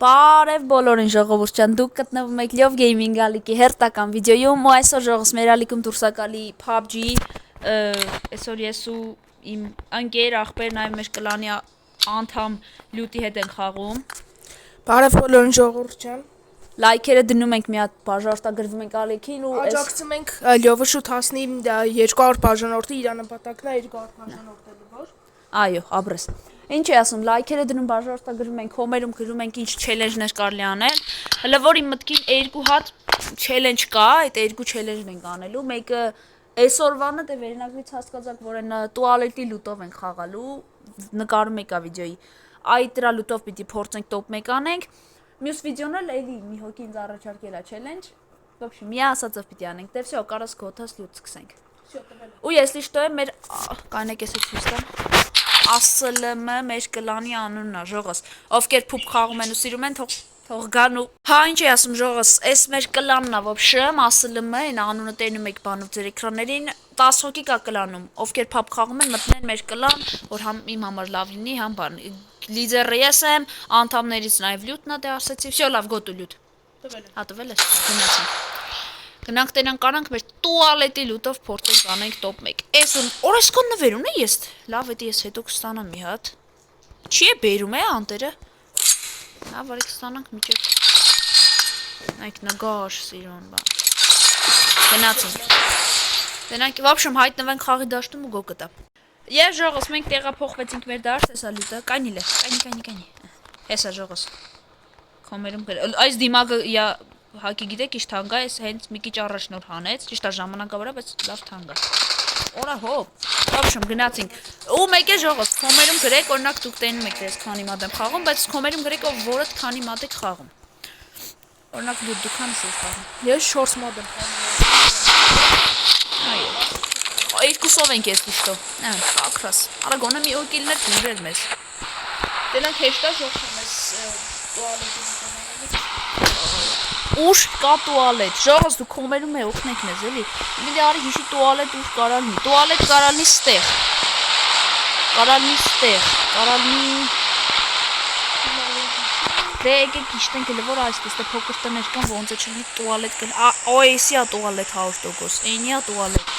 Բարև բոլորին ժողովուրդ ջան, դուք գտնվում եք Լյով Գեյմինգ ալիքի հերթական վիդեոյում ու այսօր ժողովուրդ մեր ալիքում դուրս եկալի PUBG այսօր ես ու իմ ընկեր ախպեր նաև մեր կլանի անդամ լյուտի հետ ենք խաղում Բարև բոլորին ժողովուրդ ջան լայքերը դնում ենք մի հատ բաժարտագրվում ենք ալիքին ու աջակցում ենք Լյովը շուտ հասնի 200 բաժանորդի իր նպատակն է 200 բաժանորդելու որ այո ապրես Ինչ է ասում, լայքերը դնում բաժարտագրում ենք, կոմերում գրում ենք ինչ չելենջներ կարելի անել Հələ որ իմ մտքին երկու հատ չելենջ կա, այդ երկու չելենջն ենք անելու Մեկը այսօրվանը դե վերնագրից հասկացաք, որ այն տուալետի լուտով ենք խաղալու Նկարում եկա վիդեոյի Այդ դրա լուտով պիտի փորձենք տոպ 1 անենք Մյուս վիդեոն էլ էլի մի հոգի ինձ առաջարկել է չելենջ Ոբշե, մի ասածով պիտի անենք, դե վсё, կարաս գոթաս լյուտ սկսենք Ու ես լիշտո եմ մեր, կանեք ես ցույց տամ ASLM մեր կլանի անունն է ժողս ովքեր փուփ խաղում են ու սիրում են թող գան ու հա ինչ է ասում ժողս այս մեր կլանն է ոբշե ASLM այն անունը տենում եք բանով ձեր էկրաններին 10 հոգի կա կլանում ովքեր փուփ խաղում են մտնեն մեր կլան որ համ իմ համար լավ լինի համ բան լիդերը ես եմ անդամներից նաև լյուտնա դե ասեցի վсё լավ գոտու լյուտ հա տվել ես գնացինք Գնանք տենանք կանանք մեր տուալետի լուտով փորձենք անենք տոպ 1 Էս օրեսկոն նվեր ունե ես լավ էդի ես հետո կստանամ մի հատ Չի է բերում է անտերը Հա վարի կստանանք միջև Նայք նգար սիրուն բան Գնացինք Տենանք վաբշեմ հայտնվենք խաղի դաշտում ու գո կտա Եվ ժողոս մենք տեղափոխվեցինք մեր դաշտ հեսա լուտը կանիլ է կանի Հեսա ժողոս Կոմերում այս դիմակը Հակի գիտեք ինչ թանկ է, այս հենց մի քիչ առաջ նոր հանեց, ճիշտ է ժամանակավորը, բայց լավ թանկ է։ Օրա հոп, ապշում գնացինք։ Ու մեկ է ժողոս, կոմերում գրեք, օրինակ դուք տենում եք դες քանի մատ եմ խաղում, բայց կոմերում գրեք ով որը քանի մատ եք խաղում։ Օրինակ դու քանս ես խաղում։ Ես 4 մատ եմ խաղում։ Այո։ Երկուսով ենք ես դիշտո։ Ակրաս։ Արա գոնե մի օկիլներ դուրեր մեզ։ Տենանք հեշտա ժողովուրդ մեզ տուալետի Ուշ կա տուալետ, ժողոս դու կոմերում է օգնեք մեզ էլի Միլի արի հիշի տուալետ ուշ կարալնի Տուալետ կարալնի ստեղ Կարալնի ստեղ Կարալնի Դե եկեք իշտենք էլի որ այս տեստը փոքր տներ կան ոնց է չլի տուալետ կն Օեսի ա տուալետ 100% Էնի ա տուալետ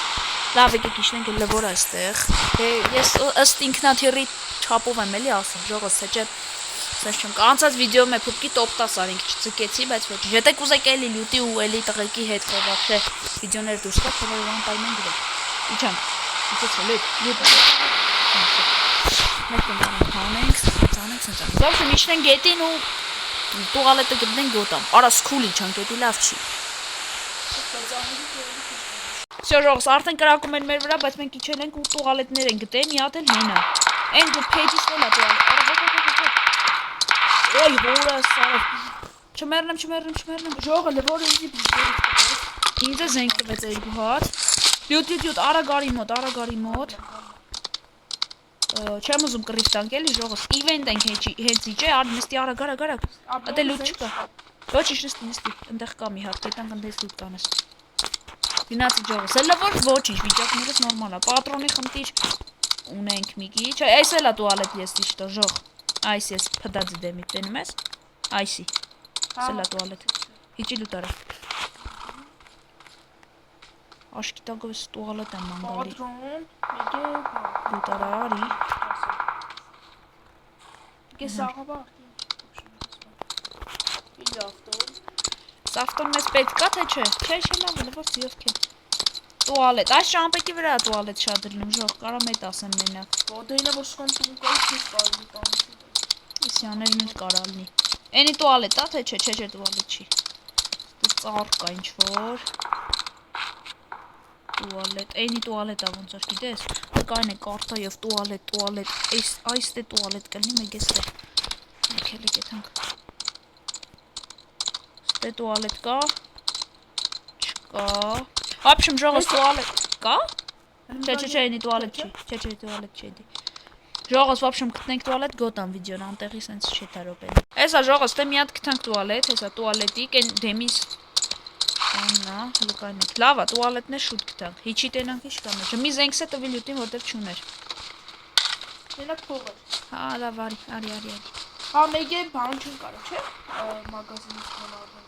Լավ եկեք իշտենք էլի որ այստեղ Դե ես ըստ ինքնաթիռի չափով եմ էլի ասում ժողոս թե չէ Անցած վիդեոյում է փուփկի տոպ 10 արինք չծկեցի, բայց ոչ։ Եթե կուզեք էլի լյուտի ու էլի տղեկի հետ խոհաբշե վիդեոներ դուրս գա, թող որ անպայման գրեք։ Իջանք։ Իջեցել լյուտ։ Մենք կանենք, ցանենք։ Դուրս միշտեն գետին ու տուալետը գտնենք գոտամ։ Արա սկուլ իջանք, էդի լավ չի։ Սյոժոս արդեն կրակում են մեր վրա, բայց մենք իջել ենք ու տուալետներ են գտել, մի հատ էլ հենա։ Այն փեջից էլ է տուալետ։ Ոյ հորա սավ Չմեռնեմ Ժողը լվոր ինձի բիզերի Ինձը զենք տվեց երկու հատ Լյուտ արագարի մոտ Չեմ ուզում կռիվ տանք էլի ժողս Իվենտ ենք հենց իջե նստի արագ Ատե լյուտ չկա Ոչ ինչ նստի Ընդեղ կա մի հատ կետանք ընդես լյուտ կանես Գնացի ժողս Լվոր ոչ ինչ վիճակներս նորմալ է Պատրոնի խմտիր ունենք մի քիչ Այս էլ է տուալետ ես դիշտո ժող Այս ես փդածի դեմի տենում ես Այսի Սելա տուալետ Հիճի լուտ արա Աշկի տագով ես տուալետ եմ մանգալի Լուտ արա արի Կես աղավա Սավտոն մեզ պետք կա թե չէ Չէ լավ լվոր ձիով կեն Տուալետ Այս շամպետի վրա տուալետ շատ դրնում ժող կարամ էտ ասեմ մենակ Ոտեինը որ շքան տուն կայք չես կարելի տանցի Իսյաներն էլ կարալնի Էնի տուալետ ա թե չէ տուալետ չի Դու ծառ կա ինչ-որ Տուալետ Էնի տուալետ ա ոնց որ գիտես Կայն է կարտայով տուալետ Այս դե տուալետ կլնի մեկ ես դե Եկել է կետանք Ստե տուալետ կա Չկա Ապշմ ժողս տուալետ Կա Չէ էնի տուալետ չի Չէ տուալետ չի էդի Ժողոս վաբշեմ գտնենք տուալետ գոտամ վիդեոն անտեղի սենց չետա ռոպեն Էսա ժողոս թե մի հատ գտանք տուալետ Հեսա տուալետիկ են դեմիս Աննա հլուկայնեք Լավա տուալետներ շուտ գտանք Հիչի տենանք ինչ կա մեջը Մի զենքս է տվի լյուտին որտև չուներ Մենակ փողը Հա լավ արի Հա մեկ է բան չեն կարող, չէ՞։ Մագազինից բան առնել։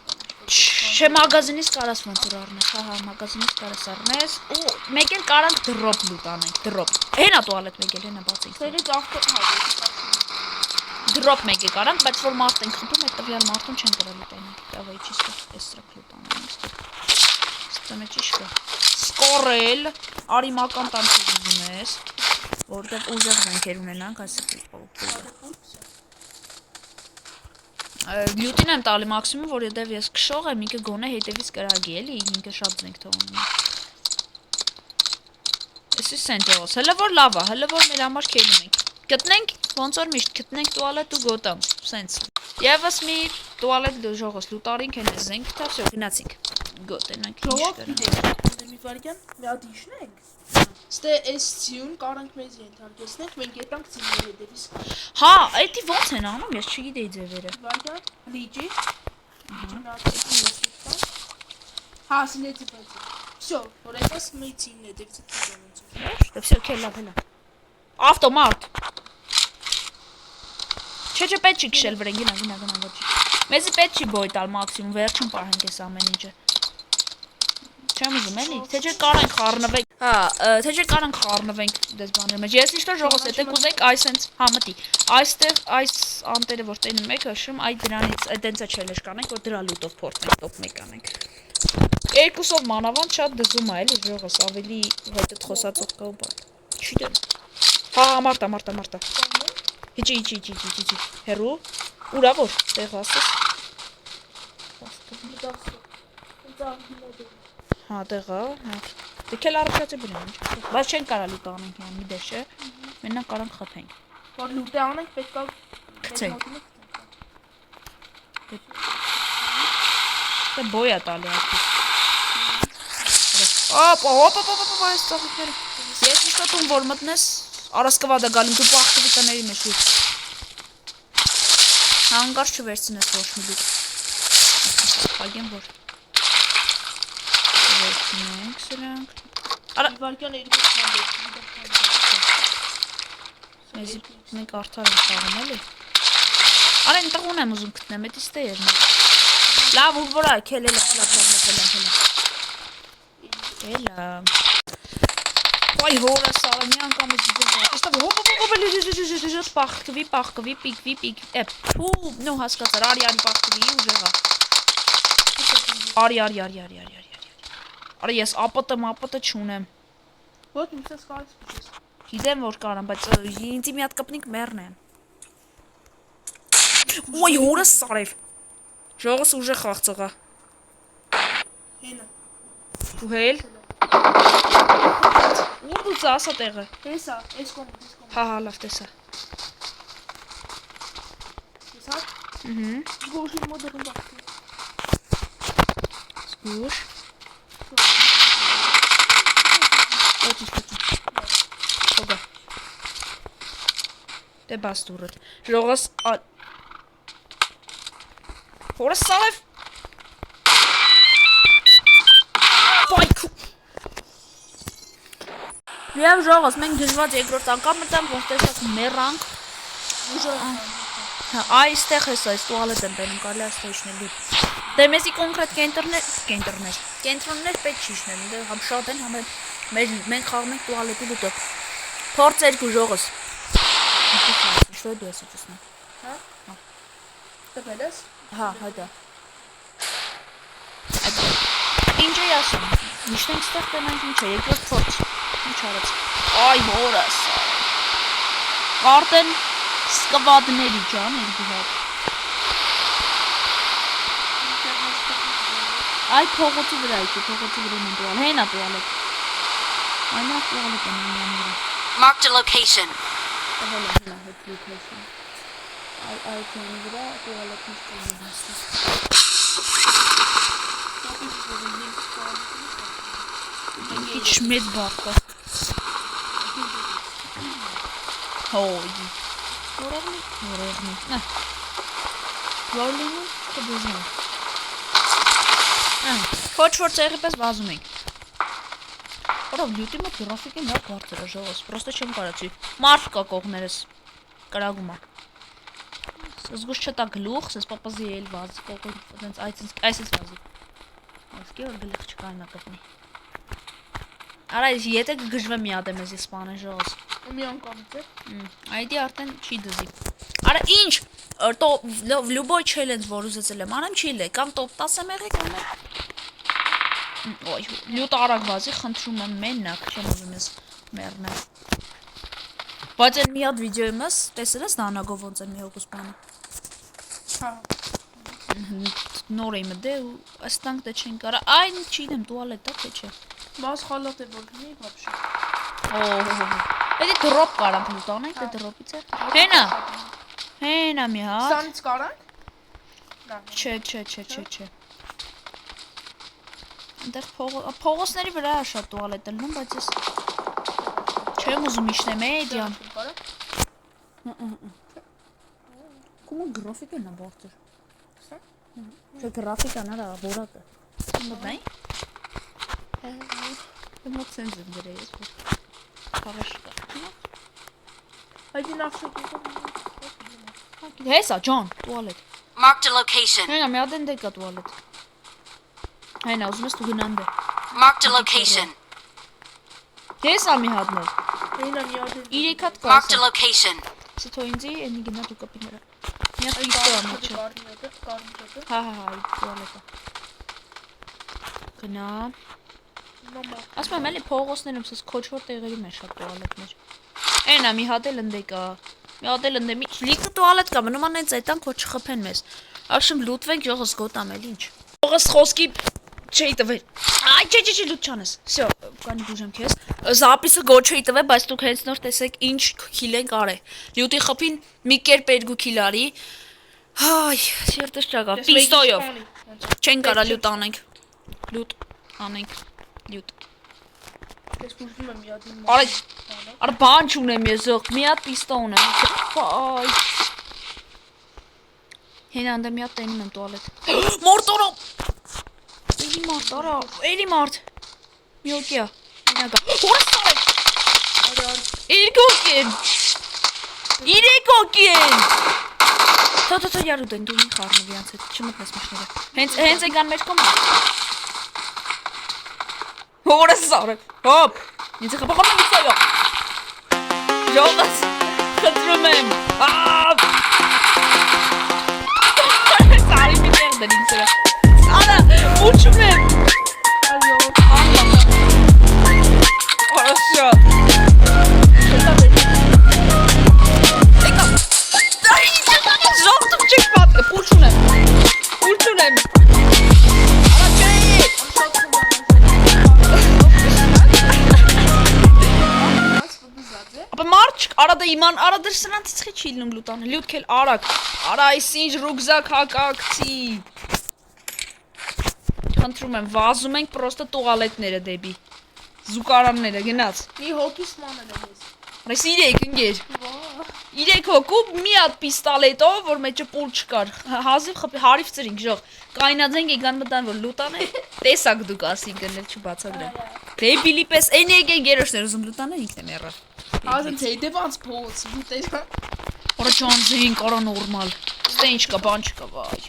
Չէ, մագազինից կարաս ոնց որ առնես, հա, մագազինից կարաս առնես ու մեկ էլ կարանք դրոպ լուտ անենք, դրոպ։ Հենա տուալետ մեկ էլ, հենա բացենք։ Սերից ավտո Դրոպ մեկ է կարանք, բայց որ մարդ ենք խնդրում, այդ տվյալ մարդուն չեն գրել ուտենք։ Դավայ ճիշտ է, էս սրակ լուտ անենք։ Ստամե ճիշտ է։ Սկորել, արիմական տանքեր ուզում ես, որտեղ ուժեղ զենքեր ունենանք, այս Լյութին եմ տալի մաքսիմում, որ ետև ես քշող եմ, ինքը գոնե հետևից կրագի, էլի, ինքը շատ զենք թողնում։ Էսի սենտեղոս, հələ որ լավ է, հələ որ մեր համար քենում ենք։ Գտնենք, ոնց որ միշտ գտնենք տուալետ ու գոտամ, սենց։ Եվս մի տուալետ ժողոս լուտարինք են ես զենք թավ, վсё, գնացինք։ Գոտենանք ինչ ժողով մի վարյան, մի հատ իշնենք։ Ստե էս ցյուն կարանք մեզ ենթարկեցնենք, մենք ետանք ցինների հետևից։ Հա, էդի ոնց են անում, ես չգիտեի ձևերը։ Վարյան, լիճի։ Հա, սինեցի բայց։ Всё, որ այդպես մի ցինն հետևից ծնվեց։ Всё, քելա, քելա։ Ավտոմատ։ Չէ, պետք չի քշել վրան, գնա, ոչ։ Մեզի պետք չի բոյ տալ մաքսիմում, վերջում պահենք այս ամեն ինչը։ Չեմ ուզում էլի, թե չէ կարանք խառնվենք։ Հա, թե չէ կարանք խառնվենք դες բաների մեջ։ Ես ինչ-որ ժողոս եթե կուզեք այսենց, հա մտի։ Այստեղ այս անտերը որ տենում եք, հաշվում, այ դրանից այդենցա չելեշ կանենք, որ դրա լուտով փորձենք, տոп 1 անենք։ Երկուսով մանավանդ շատ դզում է, էլի ժողոս, ավելի հետդ խոսածող կա ու բան։ Չգիտեմ։ Հա, մարտա։ Իջի, հերու, ուրա որ, տեղ ասես։ Հա, տեղա, հա։ Դեքել առաջացի բրեմ, բայց չեն կարա լուտ անենք յան մի դեշ է, մենակ կարանք խփենք։ Որ լուտը անենք պետք է Քցենք։ Դե բոյա տալի այսպես։ Օպ, այս ծաղիկները։ Ես իստատում որ մտնես, առասկվադա գալում դու պախտվի տների մեջ լուտ։ Հանգար չվերցնես ոչ մի լուտ։ Պագեմ որ։ Վերցնենք սրանք։ Արա վարյան երկու մեզի մենք արդար ենք խաղում էլի։ Արա այնտեղ ունեմ ուզում գտնեմ, էդ իստե էր։ Լավ ու որա, քելե լավ։ Էլա։ Ոայ հորը սարը մի անգամ էս դեպի։ Իստավ հոպ պախկվի, պիկվի, փու, նո հասկացար, արի պախկվի ուժեղա։ Արի։ Արա ես ապտը չունեմ։ Ոտ ինքս կարես փչես։ Գիտեմ որ կարամ, բայց ինձի մի հատ կպնիկ մեռն են։ Ոյ հորը սարև։ Ժողոս ուժեղ խաղցողա։ Հենա։ Ու հել։ Ուր դու ծասա տեղը։ Տեսա, այս կոմ։ Հա, լավ տեսա։ Տեսա։ Գոշի մոդերն բախտի։ Սկուր։ Օգա։ Դե բաս դուրդ։ Ժողոս հորը սարև։ Վայքու։ Եվ ժողոս, մենք դժված երկրորդ անգամ մտանք, որ տեսած մեռանք։ Այստեղ ես այս տուալետ եմ բերում, կարելի այստեղ իջնել։ Դե մեզի կոնկրետ կենտրոններ պետք չի իջնել, դե համ շատ են, համ մենք խաղում ենք տուալետի լուտով։ Փորձ երկու ժողոս։ Что я делаю сейчас? Հա։ Տվել ես։ Հա, հա։ Ինչ է ասում։ Միշտ ենք ստեղ տենանք ինչ է, երկրորդ փորձ։ Ինչ արած։ Այ հորս։ Արդեն սկվադների ջան, երկու հատ։ Այ փողոցի վրա են տուալ, հենա տուալետ։ Այնա տուալետ են ան վրա։ Marked a location. Հենա հետ location։ Այ տուալետ վրա տուալետն ստանում։ Ինչ մեծ բախտա։ Հոյ։ Որեղնի։ Նա։ Վարլինը կբուզնի։ Ոչ որ ծեղի պես վազում ենք։ Որով լյութի մոտ գրաֆիկի լավ բարձր է ժողոս, պրոստը չեմ կարացի։ Մարդ կա կողներս, կրագում է։ Զգուշ չտա գլուխ, սես պապազի էլ վազ, կողոն, դենց այսից վազի։ Ոսկի որ գլուխ չկայնա կտնի։ Արա եթե կգժվեմ մի հատ եմ ես իսպանեն ժոս։ Մի անգամից է։ Այդի արդեն չի դզի։ Արա ինչ, լյուբոյ չելենց որ ուզեցել եմ, անեմ չի լե, կամ տոպ 10 եմ եղի կամ էլ։ Ոյ, լյուտ արագ վազի, խնդրում եմ մենակ, չեմ ուզում ես մեռնել։ Բայց են մի հատ վիդեոյում ես, տեսել ես նանագով ոնց են մի հոգուս բանը։ Հա։ Նոր էի մդե ու աստանք դե չեն կարա, այն չիդեմ տուալետա թե չէ։ Մաս խալատ է որ գնի բաբշի։ Էդի դրոպ կարանք լուտ անենք, դե դրոպից է։ Հենա մի հատ։ Սանից կարանք։ Չէ։ Այնտեղ փողոցների վրա է շատ տուալետ ելնում, բայց ես չեմ ուզում իշնեմ էդյան։ Կոմո գրաֆիկն է բարձր։ Չէ գրաֆիկան արա որակը։ Մոդնայ։ Մոտ սենզն դրե ես։ Хорошо։ Հայդի նախշը։ Հեսա ջան, տուալետ։ Marked a location. Հենա մի հատ են դեկա տուալետ։ Հենա ուզում ես դու գնան դե։ Marked a location. Հեսա մի հատն է։ Հենա մի հատ է։ 3 հատ Marked a կասա։ location. Սթո ինձի էնի գնա դու կապի նրա։ Մի հատ պիստո է մոտ չէ։ Կարմիտը։ Հա, տուալետը։ Գնա։ Մամա։ Ասում եմ էլի փողոցներում սես քոչվոր տեղերում է շատ տուալետներ։ Էնա մի հատ էլ ընդեկա։ Մի հատ էլ ընդե մի լիքը տուալետ կա, մնում անենց այդտան քո չխփեն մեզ։ Աշում լուտվենք յողս գոտամ էլ ինչ։ Յողս խոսքի չէի տվել։ Այ չէ լուտ չանես։ Всё, կանի բուժեմ քեզ։ Զապիսը գոչ չէի տվել, բայց դուք հենց նոր տեսեք ինչ քիլ են կարե։ Լյուտի խփին մի կերպ 2 քիլ արի։ Հայ, սիրտս չակա։ Պիստոյով։ Չեն կարա լյուտ անենք։ Լյուտ անենք։ Լյուտ։ Ես բուժում եմ մի հատ։ Արա բան չունեմ ես ող, մի հատ պիստո ունեմ։ Այ։ Հենա անդա մի հատ տենում եմ տուալետ։ Մորտորո։ Էլի մարդ։ Մի հոգիա։ Մենագա։ Հորսալ։ Իրգոքին։ Թո յարու դեն դու մի խառնվի անց հետ, չմտնես միշները։ Հենց եկան մեր կոմ։ Հորսալ։ Հոպ։ Ինձ խփողում եմ իցայո։ Ժողս։ Խնդրում եմ։ Սարի մի տեղ դեն ինձ վրա։ Սարա, ուչում եմ։ Хорошо. Ժողտում չեք պատկը, պուրջուն եմ։ Արա չէի։ Ապա մարդ չկ, արա դա իման, արա դր սրանցից խի չի իլնում լուտանը, լյուտ կել արակ, արա այս ինչ ռուգզակ հակակցի։ Խնդրում եմ, վազում ենք պրոստը տուալետները դեպի, զուկարանները գնաց։ Մի հոգիս մանել եմ ես։ Այս 3 ընգեր, 3 հոգու մի հատ պիստալետով, որ մեջը պուլ չկար, հազիվ խպի, հարիվ ծրինք ժող, կայնածենք եկան մտան, որ լուտան է, տեսակ դուք ասին գնել չբացագրեմ։ Դեպիլի պես են եկեն գերոշներ ուզում լուտան է ինքն է մեռա։ Ազն թե դե ոնց փողոց լուտեր։ Արա ջան զին կարա նորմալ, ստե ինչ կա, բան չկա, վայ։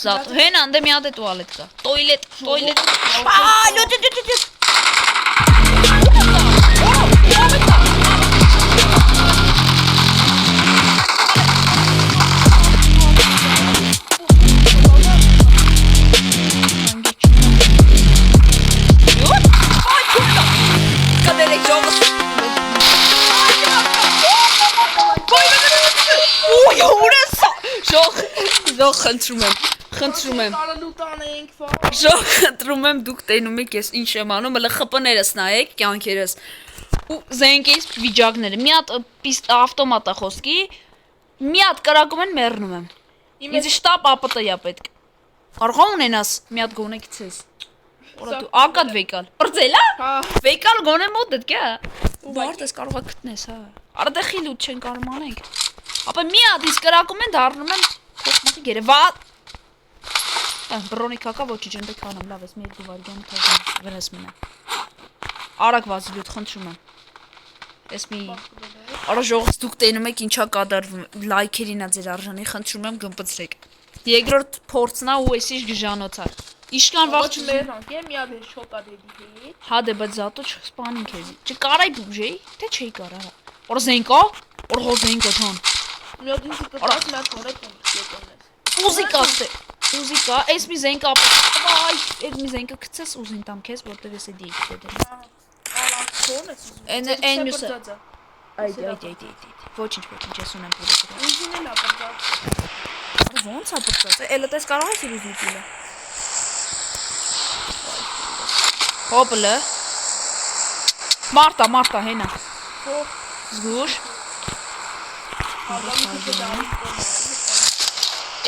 Զատ, հեն անդե մի հատ է տուալետ կա, տոյլետ, Ժող խնդրում եմ Կարա լուտանենք, Ժող խնդրում եմ դուք տենում եք ես ինչ եմ անում, հլը խպներս նայեք, կյանքերս ու զենքից վիճակները, մի հատ ավտոմատա խոսքի, մի հատ կրակում են մեռնում եմ ինձ շտապ ապտայա պետք Արգա ունենաս, մի հատ գոնե գցես Որա դու ակատ վեկալ Պրձելա? Վեկալ գոնե մոտ դետ կյա Վարդ ես կարող է գտնես, հա Արա դե խիլուտ չեն կարում անենք Ապա մի հատ իս կրակում են դարնում են Խոսմակի գերը, վատ Բրոնի կակա ոչի ջնդեք անեմ, լավ ես մի երկու վարգյանը թողում վրես մնա Արակ վազի լյուտ խնդրում եմ Ես մի Արա ժողովուրդ դուք տենում եք ինչա կատարվում, լայքերին է ձեր արժանի, խնդրում եմ գմպցրեք։ Երկրորդ փորձն է ու էսի ժանոցա։ Իշքան վաղ մեռանք, մի հատ շոկադեդի հետ։ Հա դե բայց զատո չսպանին քեզ։ Չկարայ բուժեի, թե չի կարա։ Օր զենկա, օր հոզենկա թան։ Մի հատ ինձ կտած մի հատ հորը կոնկրետորնես։ Ուզիկա ստե։ Ուզիկա, էս մի զենկա վայ, այդ մի զենկա գցես ուզին տամ քեզ, որտեղ էս է դիք դե։ Ալաքսոնես։ Այն մյուսը։ Այ ոչինչ, ես ունեմ փորձը։ Ինձին էլ ապրած։ Ոնց է բրծած։ Էլը տես կարող ես իլուզիտիլը։ Հոպլը։ Մարտա հենա։ Զգուշ։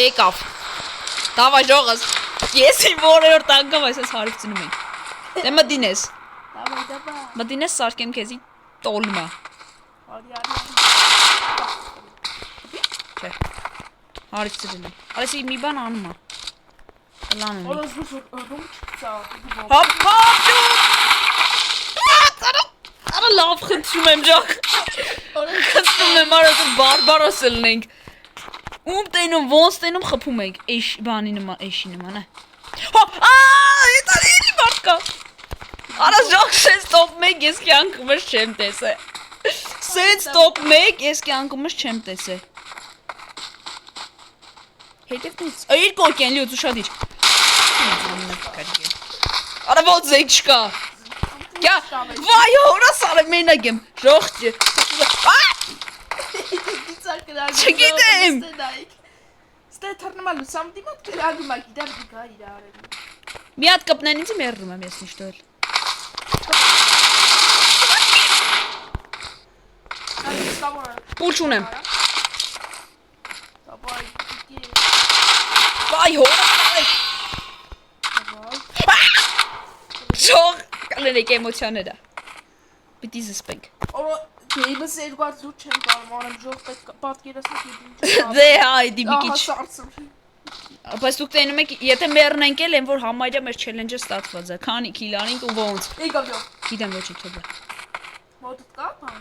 Եկավ։ Դավայ ժողս։ Ես իմ որեոր տանկամ այսպես հարցնում ենք։ Դե մտինես։ Դավայ։ Մտինես սարքեմ քեզի տոլմա։ Չէ։ Հարցրել եմ։ Արեսի մի բան անում է։ Լանում։ Օրս ռում չծա։ Հապ։ Արա լավ խնդրում եմ ջախ։ Խնդրում եմ արա դու բարբարոս լնենք։ Ում տենում, ոնց տենում խփում ենք։ Էշ բանի նման, էշի նման է։ Հա, էտալի մարդկա։ Արա ջախ շես top 1 ես կյանքումս չեմ տեսել։ Սենց top 1 ես կյանքումս չեմ տեսել։ Հետևից։ Այր կոկեն լյուծ ուշադիր։ Արա ոնց զենք չկա։ Կա, վայ հորա սարը մենակ եմ։ Ժողջ։ Չգիտեմ։ Ստե թռնումալու սամտիմատ կրագում ա գիտեմ դիկա իր արել։ Մի հատ կպնեն ինձ մեռնում եմ ես նիշտոյել։ Պուլ չունեմ։ Վայ հորա սարը։ Ժող, կալերեք էմոցիաները։ Պիտի զսպենք։ Դեյմս երկու զուտ չեմ կարում, արեմ ժող պետք պատկերացնեք ինչ։ Դե հայդի մի քիչ։ Սարսում։ Բայց դուք տենում եք, եթե մեռնենք էլ են որ համարյա մեր չելենջը ստացված է։ Քանի քիլ անենք ու ոնց։ Եկավ յո։ Գիտեմ ոչինչ թողա։ Մոտդ կա բան։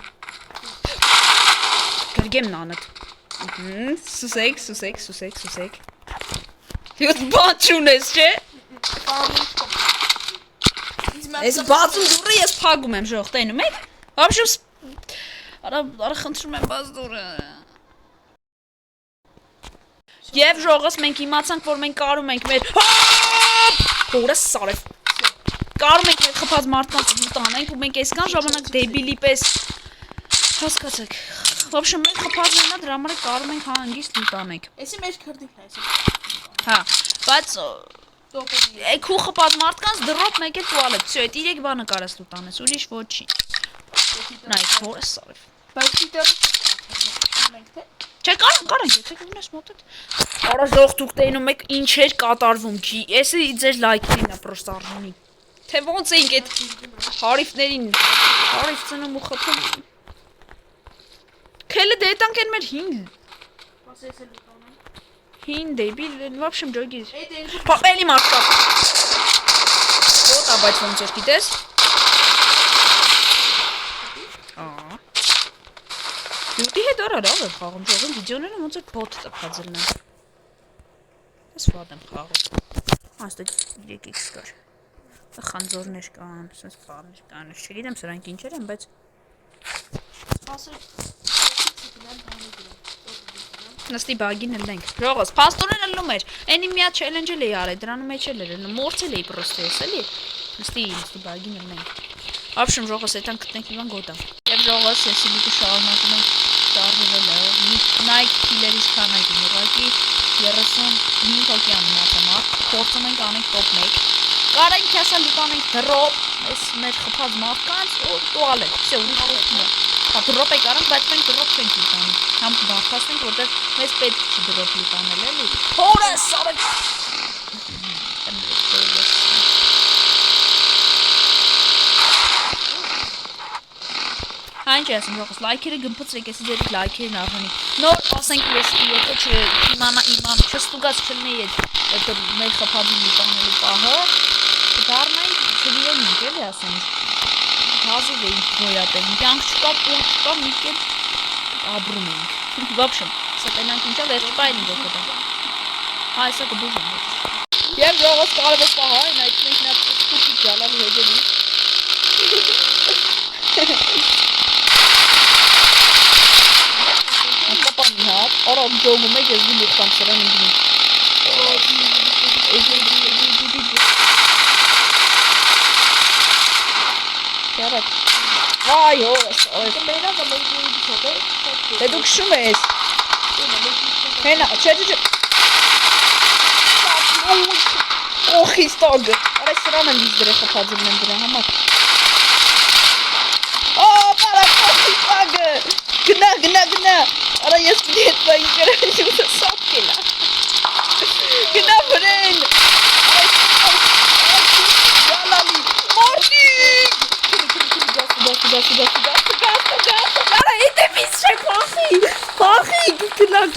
Գրգեմ նանդ։ Սուսեք։ Ես բան չունես, չէ։ Ես բացում դուրը ես փակում եմ ժող, տենում եք։ Вообще Արա խնդրում եմ բաց դուրը։ Եվ ժողս մենք իմացանք, որ մենք կարում ենք մեր հորը սարև։ Կարում ենք մեր խփած մարդկանց դուտ անենք ու մենք այսքան ժամանակ դեբիլի պես հասկացեք։ Вообще մենք խփածներն է դրա համար կարում ենք հանգիստ դուտ անենք։ Էսի մեջ քրդիկն է, էսի։ Հա, բայց Տոպի։ Քու խփած մարդկանց դրոպ մեկ է տուալետ։ Всё, այդ 3 բանը կարաս դուտ անես, ուրիշ ոչինչ։ Նայ, հորը սարև։ Բայց դիտեր մենք թե։ Չէ, կարանք, եթե գնաս մոտդ։ Արա ժող դուք տենում եք ինչ էր կատարվում, ջի։ Էսը ձեր լայքերին է պրոստը արժանի։ Թե ոնց էինք այդ հարիֆներին, հարիֆ ծնում ու խփում։ Քելը դե տանք են մեր հին։ Ասես էլ տոնը։ Հին դեբիլ, вообще ջոգից։ Այդ ինչ Պապելի մարդկա։ Ո՞տ է բայց ոնց էր գիտես։ Յուտի հետ արա լավ եմ խաղում, ժողում վիդեոները ոնց է բոտ տպածելն են։ Ես վատ եմ խաղում։ Աստեղ 3x կար։ Խանձորներ կան, սենց բառներ կան, չգիտեմ սրանք ինչեր են, բայց ասես նստի բագին ելնենք։ Ժողոս, փաստորեն ելնում էր։ Էնի մի հատ չելենջ էի արել, դրանում մեջ էլ էր, մորցել էի պրոստը ես, էլի։ Նստի բագին ելնենք։ Ապշում ժողոս այդան գտնենք իվան գոտամ։ Եվ ժողոս եսի լիքը շարունակում ենք շարժվելը։ Նայք քիլերից քանակին, ուղղակի 35 հոգի մնացամա։ Փորձում ենք անենք top 1։ Կարենք հեսա լուտանենք դրոպ, այս մեր խփած մարդկանց ու տուալետ։ Всё, ուրիշ ոչինչ չէ։ Հա դրոպ եք արում, բայց մենք դրոպ չենք լուտանում։ Համ բախտացնենք, որտեղ մեզ պետք չի դրոպ լուտանել, էլի։ Հորը սարը։ Հենց ես ուղղակի լայքերը գմփցրեք, ես ձեր լայքերն արժանի։ Նոր ասենք ես եթե իմանա չստուգած չլինի այդ մեր խփածի լուտանելու պահը, դառնային չգիտեմ ինչ էլի ասեմ։ Հազիվ էի գոյատել, կյանք չկա, փող չկա, մի կերպ ապրում ենք։ В общем, սա ինչա վերջ պայն գոկտա։ Հայ սա կբուժեմ։ Եվ ժողովուրդ կարելի է պահալ, նայեք մենք նա ստուպի ջալալ հետելի։ Կապանի հատ, արամ ջողում եք ես դու լուխտամ սրան ընդինի։ Կարակ։ Վայ հորս, Մենա կամ ես չոդե։ դե դու քշում ես։ Հենա, չէ։ Օխ, իստոգ։ Արա սրան եմ դիզ դրե խփածում եմ դրա համար։ Օ, պարապ, գնա։ Արա ես պիտի հետ բային կրանջուտը սապ կելա։ Գնա վրեն։ Գալալի, մարտիկ։ Արա իտ եմ իզ շեք պախի, գնակ։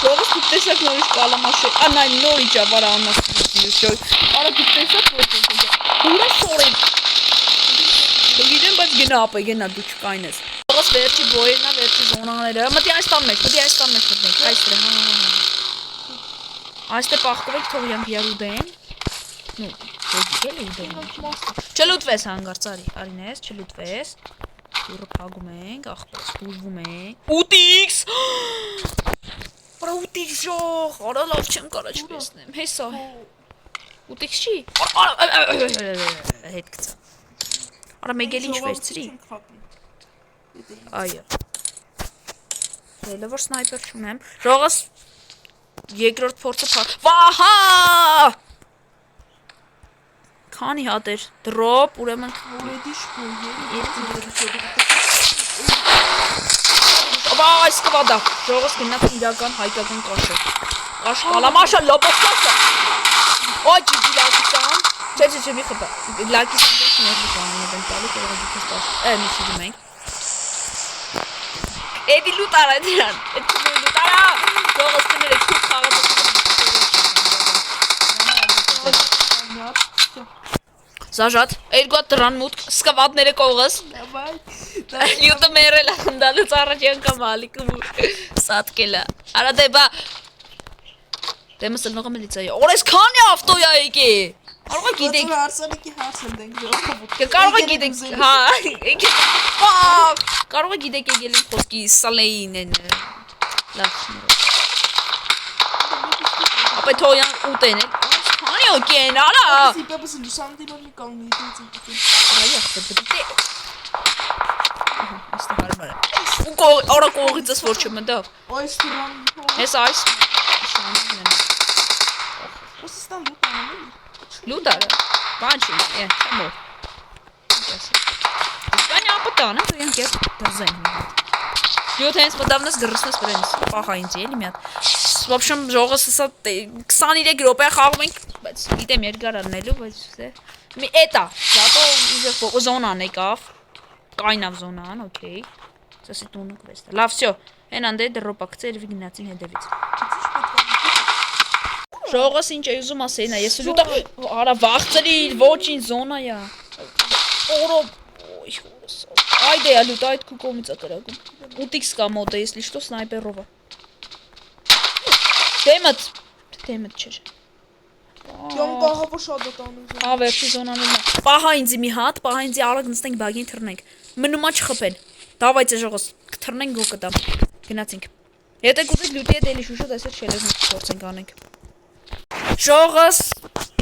Ժողս դուք տեսակ նորից կալամաշը, անայն նորի ճավարա անասնություն շոյ, արա դուք տեսակ նորից հուրա սորեն, գիտեմ, բայց գնա դու չկայն ես, ժողս վերջի բոյերնա, վերջի զոնաները, մտի այս տան մեջ մտնենք, այստեղ, այստեղ պախկովեք թող յանք յարուդեն, չլուտվես հանգար ծարի, արինես, չլուտվես, դուրը պագում ենք, աղպես, բուժվում ենք, ուտիքս, Արա ուտիքս ժող, արա լավ չեմ կարա չպեսնեմ, հեսա, ուտիքս չի, հետ կծա, արա մեկ էլ ինչ վերցրի, այո, դելը որ սնայպեր չունեմ, ժողս երկրորդ փորձը պար, վահա, քանի հատ էր, դրոպ, ուրեմն, Այս կվադա, ժողս գնաց իրական հայկական կաշը, կալամաշը, լոպոսկասը, ոյ ջիջի լակիսան, չէ, մի խպա, լակիսան դես ներդի կանին եմ տալի, կողը դուքս տաշ, մի սիդում ենք, էդի լուտ արա դրան, ժողս կներեք թուք խաղատը, Զաժատ, երկուատ դրան մուտք, սկվատները կողս, լյուտը մերել անդալուց առաջ յանկամ ալիքում սատկելա, արա դե բա, դե մսել նողը միլիցայի, օրես քանի ավտոյա եկի, կարող է գիտեք, կարող է գիտեք, կարող է գիտեք եկել են խոսքի սալեին են, լավ, ապե թոյան ուտեն են, Քանի օքի են, արա։ Սիպեպս լուսանդիրոնի կանգնի դիցի։ Այո, դե։ Այստեղ հարմար է։ Ու արա կողիցս որ չմտա։ Այս դրան։ Ես այս։ Ոստան Լուտարը։ Բանչի, չմո։ Իսպանիա ապտան, դու յանք դազեն։ Յոթ հենց մտավնես գրսնես վրենս, պախա ինձ էլի մի հատ։ В общем, ժողս հսա 23 րոպե խաղում ենք, բայց գիտեմ երկար առնելու, բայց մի էտա, զատո զոնան եկավ, կայնավ զոնան, օքեյ, ծասի տունը կվեստա, լավ, վсё, հեն անդե դրոպա կծե երևի գնացին հետևից։ Ժողս ինչ է ուզում ասեին, ես լուտա, արա վաղծրի, ոչին զոնայա, օրոբ, այդե է լուտա, այդ քու կոմից է կրագում, ուտիքս կա մոտը, ես լիշտո սնայպերով է։ Դեմդ չէր։ Յոն կահավը շատ է տանում։ Հա, վերջի զոնաներն է։ Պահա ինձի մի հատ, պահա ինձի արագ նստենք բագին թռնենք։ Մնումա չխփեն։ Դավայցե ժողոս, թռնենք գոկտա։ Գնացինք։ Եթե կուզեք լուտի հետ էլի շուշոտ այսօր չելեզ փորձենք անենք։ Ժողոս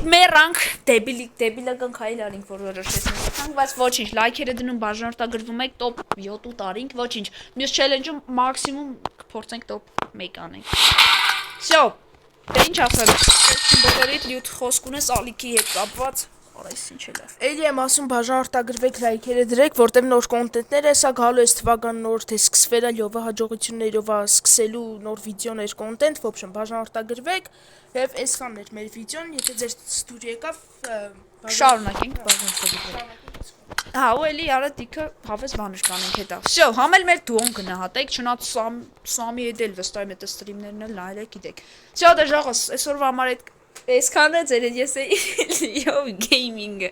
մեռանք դեբիլական քայլ արինք որ որոշեցինք, բայց ոչինչ, լայքերը դնում բաժանորդագրվում եք top 7 տարինք, ոչինչ։ Մյուս չելենջում մաքսիմում կփորձենք top 1 անենք։ Всё, դե ինչ ասել, բոլորիդ լյութ խոսք ունես ալիքի հետ կապված, արայս ինչ է լավ։ Էլի եմ ասում բաժանորդագրվեք, լայքերը դրեք, որտեղ նոր կոնտենտներ է, սա գալու է թվական նոր թե սկսվելա լյովա հաջողություններով սկսելու նոր վիդեոներ կոնտենտ, в общем, բաժանորդագրվեք եւ այսքանն էր մեր վիդեոն, եթե ձեր ստուր եկավ, շարունակենք բաժանորդագրվել։ Հա, ու էլի արա դիքը հավես բանış կանենք հետա։ Всё, համել մեր դուոն գնահատեք, չնայած Սամի հետ էլ վստահ եմ այդ ստրիմներն էլ նայել գիտեք։ Всё, դե ժողոս, այսօրվա համար այսքանը ձեր ես էի լիով գեյմինգը։